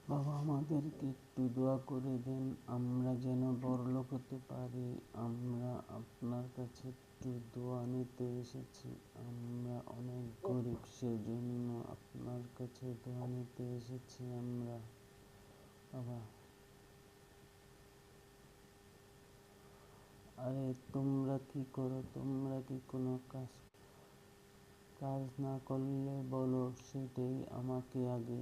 বাবা, আমাদেরকে একটু দোয়া করে দেন, আমরা যেন বড়লোক হতে পারি। আমরা আপনার কাছে একটু দোয়া নিতে এসেছি। আমরা অনেক গরিব, সেজন্য আপনার কাছে দোয়া নিতে এসেছি আমরা। বাবা, আরে তোমরা কি করো? তোমরা কি কোনো কাজ না করলে বলো, সেটাই আমাকে আগে।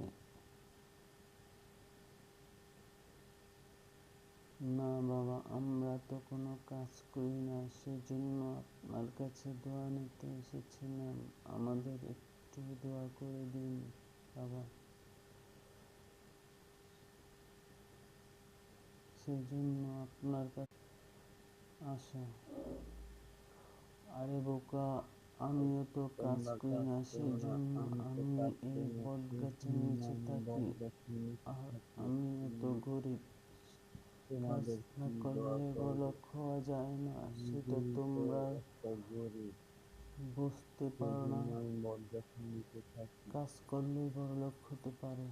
না বাবা, আমরা তো কোনো কাজ করি না, সেজন্য আপনার কাছে দোয়া নিতে এসেছিলাম। আমাদের একটু দোয়া করে দিন বাবা, সেজন্য আপনার কাছে আসা। আরে বোকা, আমিও তো কাজ করি না, সেজন্য আমি এই বট গাছের নিচে থাকি। আর আমিও তো গরিব, কাজ না করলে বড়লোক হওয়া যায় না, সেটা তোমরা বুঝতে পারো না। কাজ করলেই বড়লোক হতে পারে।